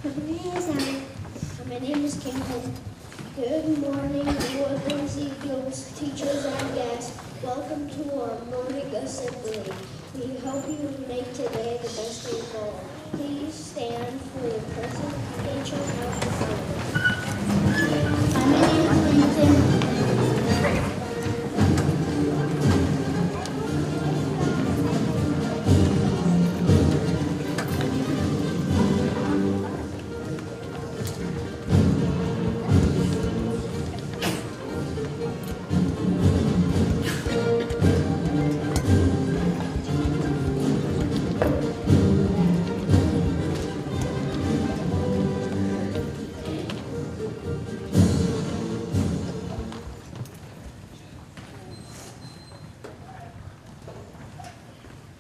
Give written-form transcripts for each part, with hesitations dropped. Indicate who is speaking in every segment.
Speaker 1: My name is Kingpin. Good morning, Woodlands Eagles, teachers and guests. Welcome to our morning assembly. We hope you make today the best day of all. Please stand for the presentation of the flag. My name is Linton.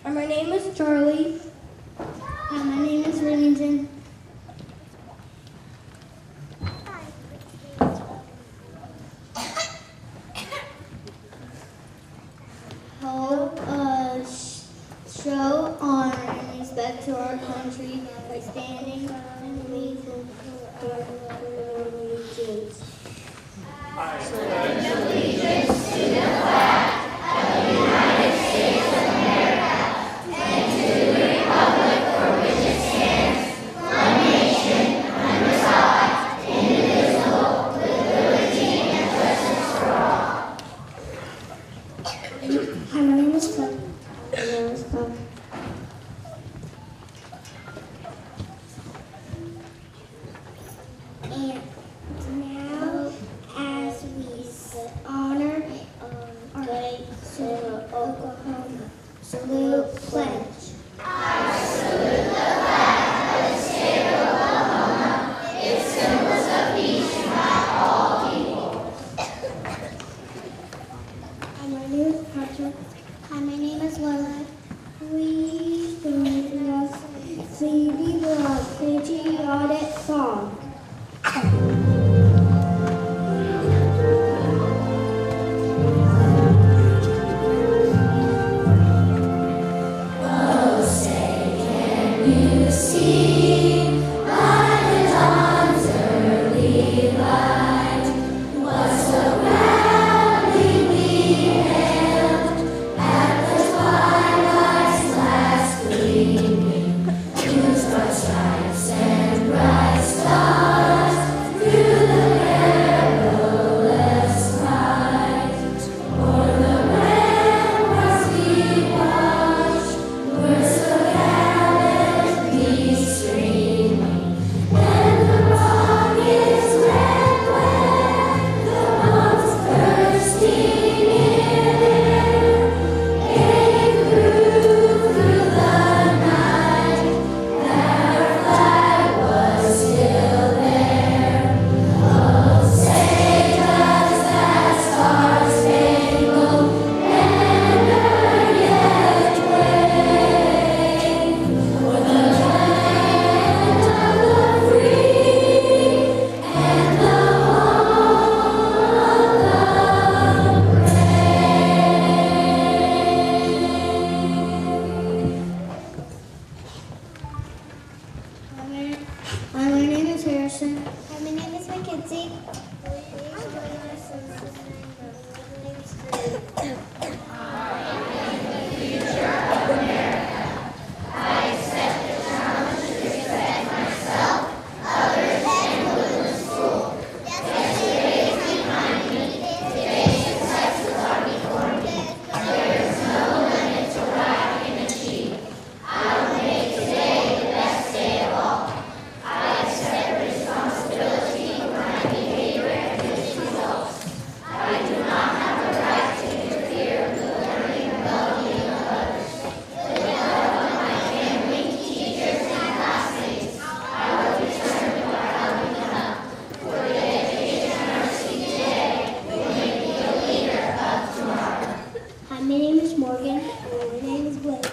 Speaker 1: My name is Charlie. Hi, my name is Remington. Hold a show honor and respect to our country by standing and leading our allegiance.
Speaker 2: I pledge allegiance to the flag of the United States of America and to the republic for which it stands, one nation, under God, indivisible, with liberty and justice for all.
Speaker 1: Hi, my name is Cliff. And now, as we honor our way to Oklahoma, salute pledge.
Speaker 2: I salute the flag of the state of Oklahoma, its symbols of peace unite all people.
Speaker 1: Hi, my name is Patrick. Hi, my name is Lola. Please join us singing the patriotic song.
Speaker 2: Oh, say, can you see by the dawn's early light what so proudly we hailed at the twilight's last gleaming, used our stripes and bright stars through the perilous fight. O'er the ramparts we watched were so gallantly streaming, and the rocket's red glare, the bombs bursting in air, gave proof through the night that our flag was still there. Oh, say does that star-spangled banner yet wave o'er the land of the free and the home of the brave?
Speaker 1: Hi, my name is Harrison.
Speaker 3: Hi, my name is Mackenzie.
Speaker 1: Hi, my name is Morgan. And my name is Blake.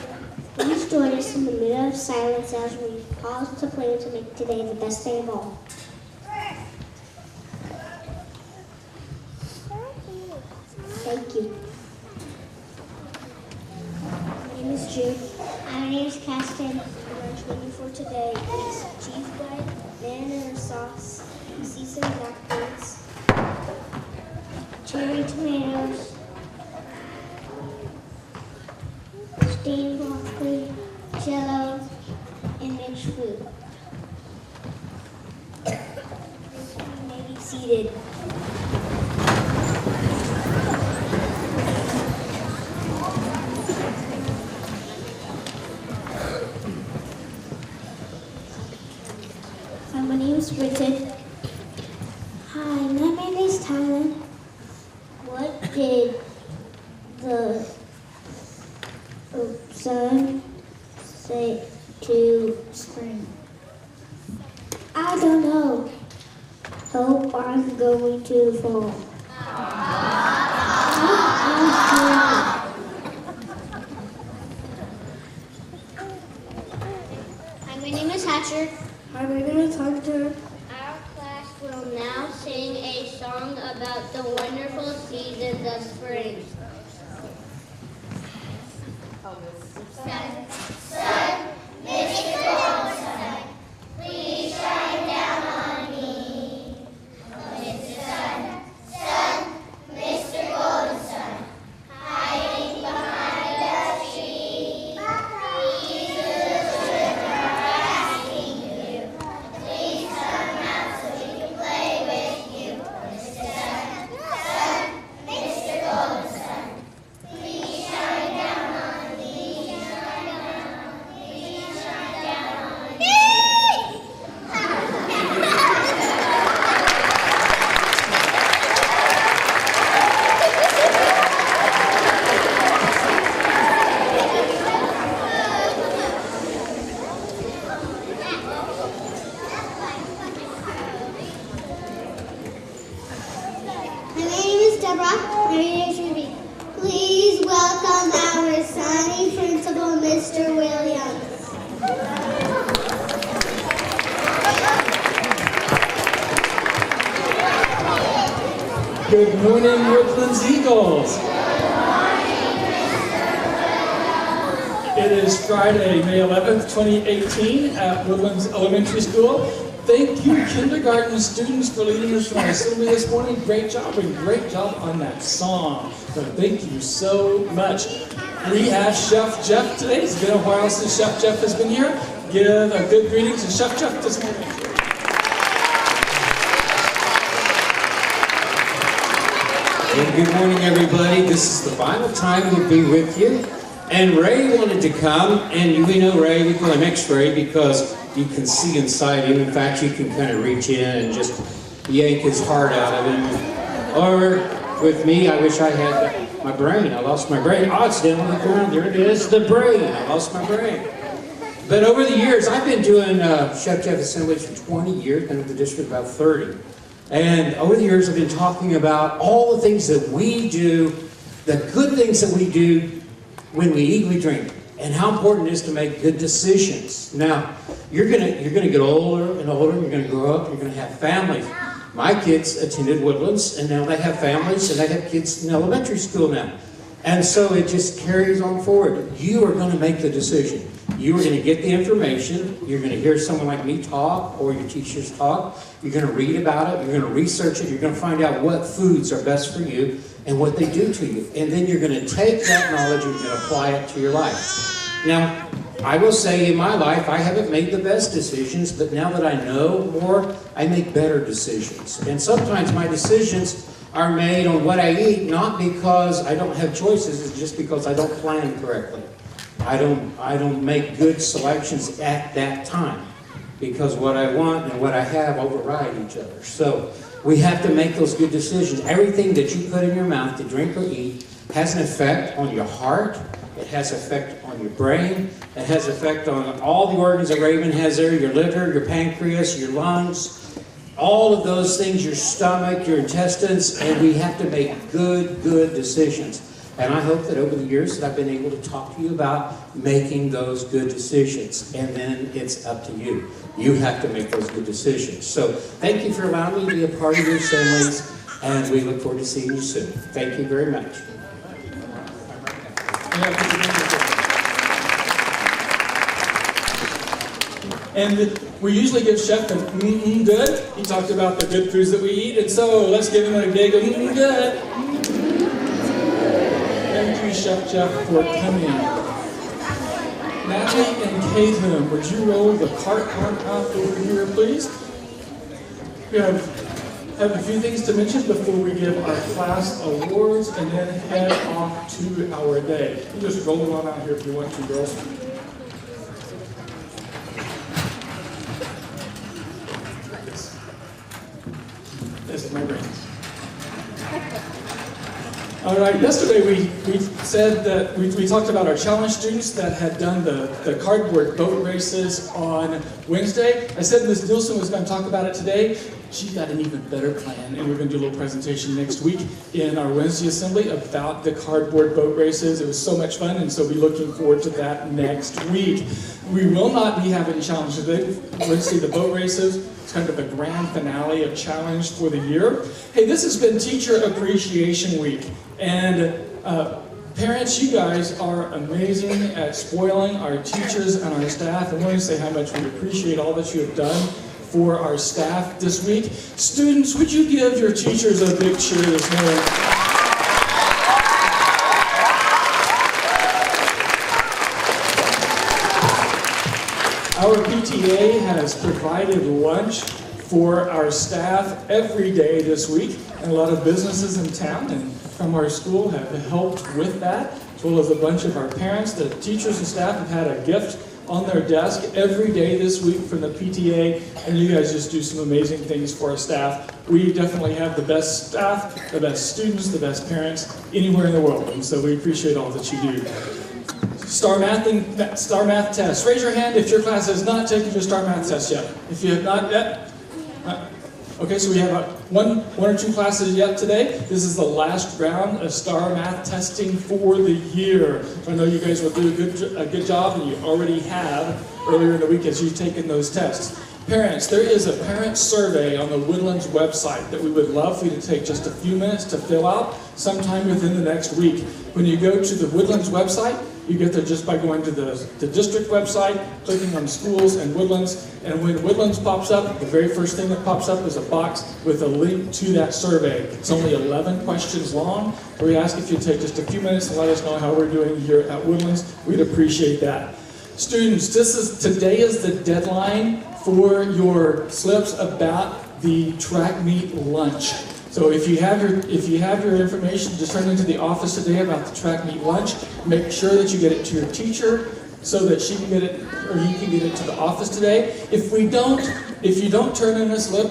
Speaker 1: Please join us in the minute of silence as we pause to plan to make today the best day of all. Thank you. My name is Jude.
Speaker 3: Hi, my name is Caston.
Speaker 1: The lunch menu for today is cheese bread, mayonnaise sauce, seasoned blackberries,
Speaker 3: Cherry tomatoes, steamed broccoli, jello, and mixed food.
Speaker 1: You may be seated. My name is Bridget.
Speaker 3: Hi, my name is Tyler.
Speaker 1: What did the sun say to spring?
Speaker 3: I don't know.
Speaker 1: Hope I'm going to fall.
Speaker 3: Hi, my name is Hatcher.
Speaker 1: Hi, my name is Hunter.
Speaker 4: Our class will now sing a song about the wonderful seasons of spring.
Speaker 3: My name is Deborah. My name is Ruby. Please welcome our sunny principal, Mr. Williams.
Speaker 5: Good morning, Woodlands Eagles. It is Friday, May 11th, 2018 at Woodlands Elementary School. Thank you, kindergarten students, for leading us from our assembly this morning. Great job, and great job on that song. So thank you so much. We have Chef Jeff today. It's been a while since Chef Jeff has been here. Give a good greeting to Chef Jeff this morning.
Speaker 6: And good morning, everybody. This is the final time we'll be with you. And Ray wanted to come, and we know Ray, we call him X-Ray because you can see inside him. In fact, you can kind of reach in and just yank his heart out of him. Or with me, I wish I had my brain. I lost my brain. Oh, it's down on the ground. There it is, the brain. I lost my brain. But over the years, I've been doing Chef Jeff assemblies for 20 years, been with the district about 30. And over the years, I've been talking about all the things that we do, the good things that we do when we eat, we drink, and how important it is to make good decisions. Now, you're gonna get older and older, you're gonna grow up, you're gonna have families. My kids attended Woodlands, and now they have families, and they have kids in elementary school now. And so it just carries on forward. You are gonna make the decision. You are gonna get the information, you're gonna hear someone like me talk, or your teachers talk, you're gonna read about it, you're gonna research it, you're gonna find out what foods are best for you, and what they do to you. And then you're going to take that knowledge and you're going to apply it to your life. Now, I will say in my life, I haven't made the best decisions, but now that I know more, I make better decisions. And sometimes my decisions are made on what I eat, not because I don't have choices, it's just because I don't plan correctly. I don't make good selections at that time, because what I want and what I have override each other. So we have to make those good decisions. Everything that you put in your mouth to drink or eat has an effect on your heart. It has effect on your brain. It has effect on all the organs that Raven has there, your liver, your pancreas, your lungs, all of those things, your stomach, your intestines, and we have to make good decisions. And I hope that over the years that I've been able to talk to you about making those good decisions. And then it's up to you. You have to make those good decisions. So thank you for allowing me to be a part of your assemblies, and we look forward to seeing you soon. Thank you very much.
Speaker 5: And we usually give Chef an good. He talked about the good foods that we eat, and so let's give him a big good. Thank you, Chef Jeff, for coming. Natalie and Caitlin, would you roll the cart out over here, please? We have a few things to mention before we give our class awards and then head off to our day. You just roll it on out here if you want to, girls. This is my brain. All right, yesterday we said that we talked about our challenge students that had done the cardboard boat races on Wednesday. I said Ms. Nielsen was going to talk about it today. She got an even better plan, and we're going to do a little presentation next week in our Wednesday assembly about the cardboard boat races. It was so much fun, and so we're looking forward to that next week. We will not be having challenges today. Wednesday, the boat races. It's kind of the grand finale of challenge for the year. Hey, this has been Teacher Appreciation Week, and parents, you guys are amazing at spoiling our teachers and our staff. I want to say how much we appreciate all that you have done for our staff this week. Students, would you give your teachers a big cheer this morning? Our PTA has provided lunch for our staff every day this week, and a lot of businesses in town and from our school have helped with that, as well as a bunch of our parents. The teachers and staff have had a gift on their desk every day this week from the PTA, and you guys just do some amazing things for our staff. We definitely have the best staff, the best students, the best parents anywhere in the world, and so we appreciate all that you do. Star Math test. Raise your hand if your class has not taken your Star Math test yet. If you have not yet, okay, so we have one or two classes yet today. This is the last round of Star Math testing for the year. I know you guys will do a good job, and you already have earlier in the week as you've taken those tests. Parents, there is a parent survey on the Woodlands website that we would love for you to take just a few minutes to fill out sometime within the next week. When you go to the Woodlands website, you get there just by going to the district website, clicking on schools and Woodlands, and when Woodlands pops up, the very first thing that pops up is a box with a link to that survey. It's only 11 questions long. We ask if you take just a few minutes to let us know how we're doing here at Woodlands. We'd appreciate that. Students, today is the deadline for your slips about the track meet lunch. So if you have your information to turn into the office today about the track meet lunch, make sure that you get it to your teacher so that she can get it, or you can get it to the office today. If you don't turn in a slip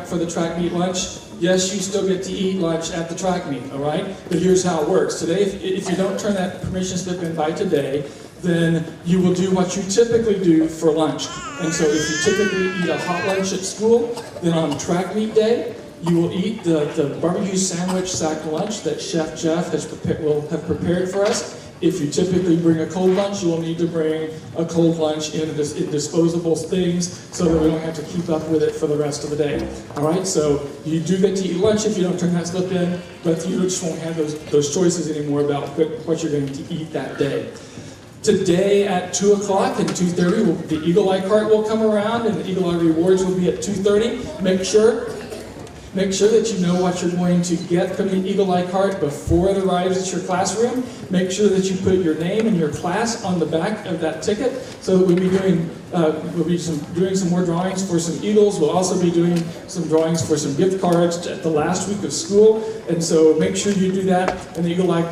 Speaker 5: for the track meet lunch, yes, you still get to eat lunch at the track meet, all right? But here's how it works. Today, if you don't turn that permission slip in by today, then you will do what you typically do for lunch. And so if you typically eat a hot lunch at school, then on track meet day, you will eat the barbecue sandwich sack lunch that Chef Jeff will have prepared for us. If you typically bring a cold lunch, you will need to bring a cold lunch in disposable things so that we don't have to keep up with it for the rest of the day. All right, so you do get to eat lunch if you don't turn that slip in, but you just won't have those choices anymore about what you're going to eat that day. Today at 2 o'clock and 2:30, the Eagle Eye cart will come around and the Eagle Eye rewards will be at 2:30. Make sure that you know what you're going to get from the Eagle Eye cart before it arrives at your classroom. Make sure that you put your name and your class on the back of that ticket. So that we'll be doing some more drawings for some Eagles. We'll also be doing some drawings for some gift cards at the last week of school. And so make sure you do that. And the Eagle Eye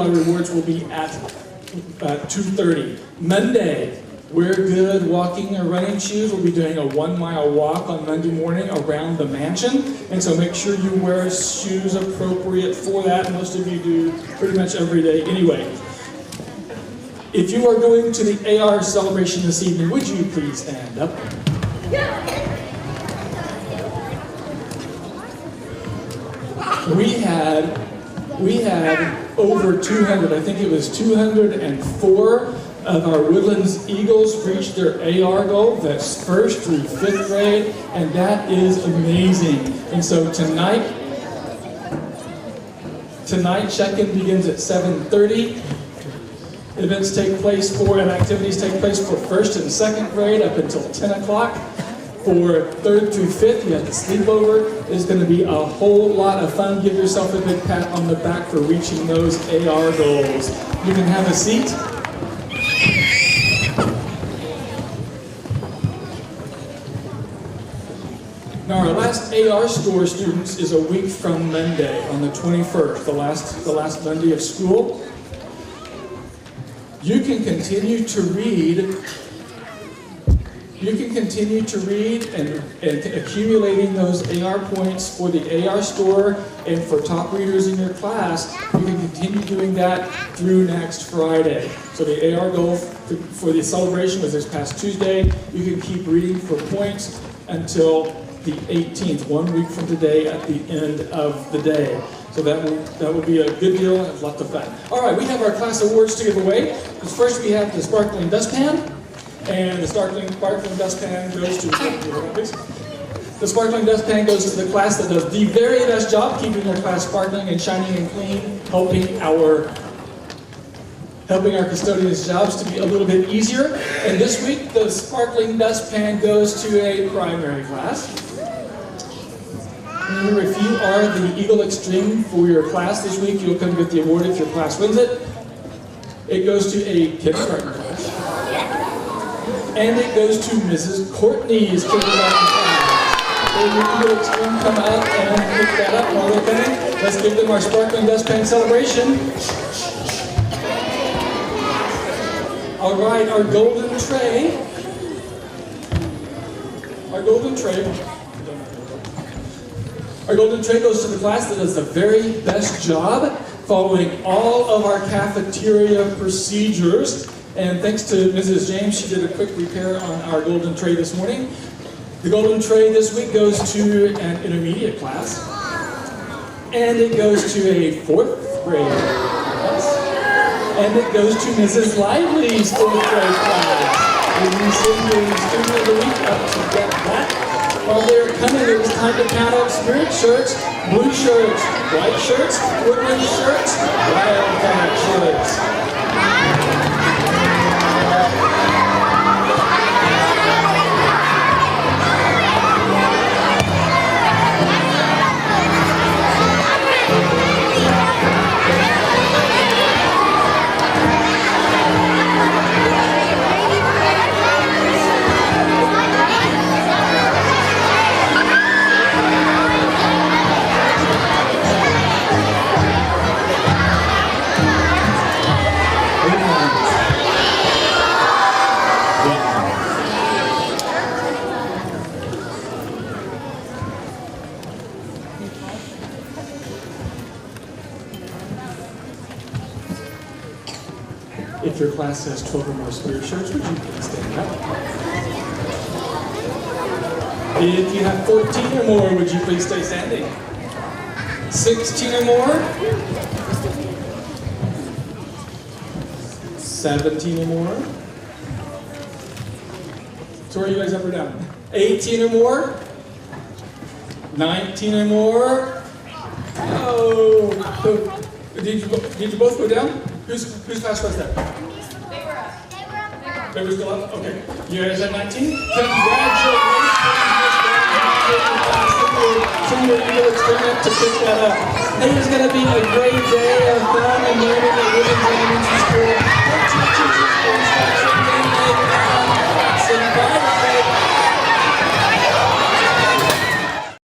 Speaker 5: rewards will be at 2:30. Monday, wear good walking or running shoes. We'll be doing a 1-mile walk on Monday morning around the mansion. And so make sure you wear shoes appropriate for that. Most of you do pretty much every day anyway. If you are going to the AR celebration this evening, would you please stand up? We had over 200, I think it was 204 of our Woodlands Eagles reached their AR goal. That's 1st through 5th grade, and that is amazing. And so tonight check-in begins at 7:30. Events take place and activities take place for 1st and 2nd grade up until 10 o'clock. For 3rd through 5th, you have the sleepover. It's going to be a whole lot of fun. Give yourself a big pat on the back for reaching those AR goals. You can have a seat. Now our last AR store, students, is a week from Monday on the 21st, the last Monday of school. You can continue to read. You can continue to read and accumulating those AR points for the AR store and for top readers in your class. You can continue doing that through next Friday. So the AR goal for the celebration was this past Tuesday. You can keep reading for points until the 18th, 1 week from today at the end of the day. So that will be a good deal and lots of fun. All right, we have our class awards to give away. First we have the sparkling dustpan. And the sparkling dustpan goes to the sparkling dustpan goes to the class that does the very best job keeping their class sparkling and shining and clean, helping our custodians' jobs to be a little bit easier. And this week, the sparkling dustpan goes to a primary class. Remember, if you are the Eagle Extreme for your class this week, you'll come get the award if your class wins it. It goes to a kindergarten class. And it goes to Mrs. Courtney's kindergarten class. Will the Eagle Extreme come up and pick that up while they're coming? Let's give them our sparkling dustpan celebration. All right, our golden tray. Our golden tray goes to the class that does the very best job following all of our cafeteria procedures. And thanks to Mrs. James, she did a quick repair on our golden tray this morning. The golden tray this week goes to an intermediate class. And it goes to a 4th grade class. And it goes to Mrs. Lively's 4th grade class. And we send the student of the week up to get that. While they were coming, it was time to count up spirit shirts, blue shirts, white shirts, Woodlands shirts, Wildcat shirts. If your class has 12 or more spirit shirts, would you please stand up? If you have 14 or more, would you please stay standing? 16 or more? 17 or more? So are you guys up or down? 18 or more? 19 or more? Oh! Did you both go down? Whose class was that?
Speaker 2: They were up.
Speaker 5: They were still up? Okay. You guys at 19? Congratulations! Senior Eagle Experiment to pick that up. It is going to be a great day of fun and learning at Woodlands Elementary School. Teachers, instruction,